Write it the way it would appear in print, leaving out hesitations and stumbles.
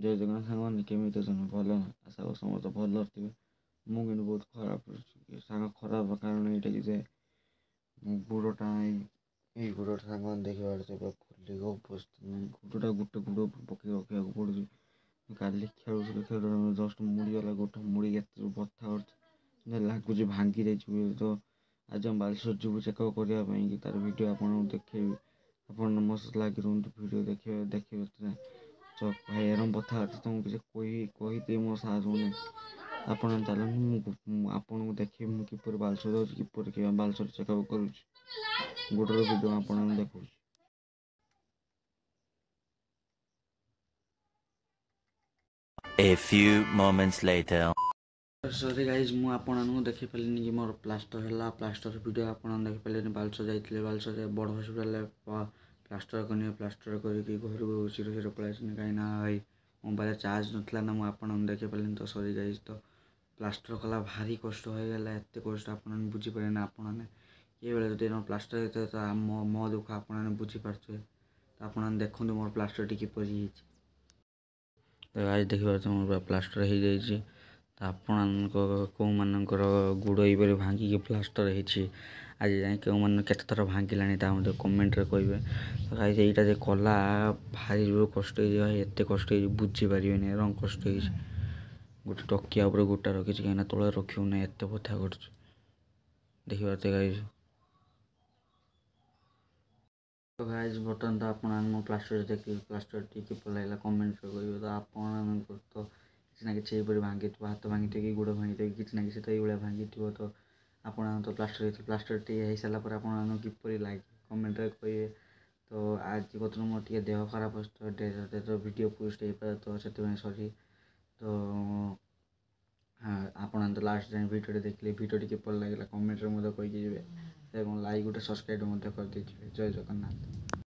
जय जगन्नाथ साଙ୍ଗମାନେ କେମିତି ଅଛନ୍ତି? ଭଲ ନା? ଆଶା କରୁ ସମସ୍ତେ ଭଲରେ ଥିବେ। ମୁଁ କିନ୍ତୁ ବହୁତ ଖରାପ ସାଙ୍ଗ ଖରାପ କାରଣ ଏଇଟା କି ଯେ ମୋ ଗୋଡ଼ଟା ଏଇ ଗୋଡ଼ଟା ସାଙ୍ଗମାନେ ଦେଖିପାରୁଥିବେ ପୁରା ଫୁଲିକି ଅବସ୍ଥା ନାହିଁ। ଗୋଡ଼ଟା ଗୋଟେ ଗୋଡ଼ ପକେଇ ରଖିବାକୁ ପଡ଼ୁଛି। କାଲି ଖେଳୁଥିଲି ଜଷ୍ଟ ମୁଡ଼ିଗଲା ଗୋଡ଼ ମୁଡ଼ିକି ଏତେ ବଥା କରୁଛି ଲାଗୁଛି ଭାଙ୍ଗି ଯାଇଛି ବୋଲି। ତ ଆଜି ଆମେ ବାଲେଶ୍ୱର ଯିବୁ ଚେକଅପ୍ କରିବା ପାଇଁ କି ତାର ଭିଡ଼ିଓ ଆପଣଙ୍କୁ ଦେଖେଇବି। ଆପଣ ମୋ ସହିତ ଲାଗି ରୁହନ୍ତୁ ଭିଡ଼ିଓ ଦେଖିବେ। ତ ଭାଇ ଏରମ ବଥା ଅଛି ତୁମକୁ କିଛି କହିଦେଇ ମୋ ସାହସ ହେଉନି। ଆପଣ ଚାଲନ୍ତୁ ମୁଁ ଆପଣଙ୍କୁ ଦେଖେଇବି ମୁଁ କିପରି ବାଲେଶ୍ୱର ଯାଉଛି କିପରି ବାଲେଶ୍ୱର ଚେକଅପ୍ କରୁଛି। ଗୋଡ଼ର ଭିଡ଼ିଓ ଆପଣଙ୍କୁ ଦେଖାଉଛି। A few moments later. Sorry guys ମୁଁ ଆପଣଙ୍କୁ ଦେଖିପାରିଲିନି କି ମୋର ପ୍ଲାଷ୍ଟର ହେଲା। ପ୍ଲାଷ୍ଟର ଭିଡ଼ିଓ ଆପଣ ଦେଖିପାରିଲେନି। ବାଲେଶ୍ୱର ଯାଇଥିଲେ ବାଲେଶ୍ୱରରେ ବଡ଼ ହସ୍ପିଟାଲରେ ପ୍ଲାଷ୍ଟର କରିନି। ପ୍ଲାଷ୍ଟର କରିକି ଘରକୁ ଶୀଘ୍ର ପଳାଇ ଆସିନି କାହିଁକିନା ଭାଇ ମୋବାଇଲରେ ଚାର୍ଜ ନଥିଲା ନା ମୁଁ ଆପଣଙ୍କୁ ଦେଖିପାରିଲିନି। ତ ସରି ଗାଇଜ୍। ତ ପ୍ଲାଷ୍ଟର କଲା ଭାରି କଷ୍ଟ ହୋଇଗଲା। ଏତେ କଷ୍ଟ ଆପଣମାନେ ବୁଝିପାରିବେନି। ଆପଣମାନେ କିବେଳେ ଯଦି ପ୍ଲାଷ୍ଟର ହେଇଥାଏ ତ ମୋ ଦୁଃଖ ଆପଣମାନେ ବୁଝିପାରୁଥିବେ। ତ ଆପଣମାନେ ଦେଖନ୍ତୁ ମୋର ପ୍ଲାଷ୍ଟରଟି କିପରି ହେଇଛି। ତ ଗାଇଜ୍ ଦେଖିପାରୁଥିବେ ମୋର ପ୍ଲାଷ୍ଟର ହେଇଯାଇଛି। ତ ଆପଣଙ୍କ କେଉଁମାନଙ୍କର ଗୋଡ଼ ଏଇପରି ଭାଙ୍ଗିକି ପ୍ଲାଷ୍ଟର ହେଇଛି ଆଜି ଯାଏଁ କେଉଁମାନେ କେତେ ଥର ଭାଙ୍ଗିଲାଣି ତା ମଧ୍ୟ କମେଣ୍ଟରେ କହିବେ। ତ ଗାଇଜ୍ ଏଇଟା ଯେ କଲା ଭାରି ଜୋର କଷ୍ଟ ହେଇଛି ଭାଇ। ଏତେ କଷ୍ଟ ହେଇଛି ବୁଝିପାରିବେନି ଏରମ କଷ୍ଟ ହେଇଛି। ଗୋଟେ ଟକିଆ ଉପରେ ଗୋଟା ରଖିଛି କାହିଁକିନା ତଳେ ରଖିବୁ ନାହିଁ ଏତେ ବଥା କରୁଛି ଦେଖିପାରୁଥିବେ ଗାଇଜ୍। ତ ଗାଇଜ୍ ବର୍ତ୍ତମାନ ତ ଆପଣ ମୋ ପ୍ଲାଷ୍ଟର ଦେଖିକି ପ୍ଲାଷ୍ଟରଟି କିପରି ଲାଗିଲା କମେଣ୍ଟରେ କହିବେ। ତ ଆପଣଙ୍କର ତ କିଛି ନା କିଛି ଏହିପରି ଭାଙ୍ଗିଥିବ ହାତ ଭାଙ୍ଗିଥିବ କି ଗୋଡ଼ ଭାଙ୍ଗିଥିବ କିଛି ନା କିଛି ତ ଏଇଭଳିଆ ଭାଙ୍ଗିଥିବ। ତ ଆପଣ ତ ପ୍ଲାଷ୍ଟରଟି ହେଇସାରିଲା ପରେ ଆପଣମାନଙ୍କୁ କିପରି ଲାଗେ କମେଣ୍ଟରେ କହିବେ। ତ ଆଜି ବର୍ତ୍ତମାନ ମୋର ଟିକେ ଦେହ ଖରାପ ଅଛି ତ ଭିଡ଼ିଓ ପୋଷ୍ଟ ହେଇପାରେ ତ ସେଥିପାଇଁ ସରି। ତ ଆପଣ ତ ଲାଷ୍ଟ ଯାଏଁ ଭିଡ଼ିଓଟି ଦେଖିଲେ ଭିଡ଼ିଓଟି କିପରି ଲାଗିଲା କମେଣ୍ଟରେ ମଧ୍ୟ କହିକି ଯିବେ ଏବଂ ଲାଇକ୍ ଗୋଟେ ସବସ୍କ୍ରାଇବ୍ ମଧ୍ୟ କରିଦେଇଥିବେ। ଜୟ ଜଗନ୍ନାଥ।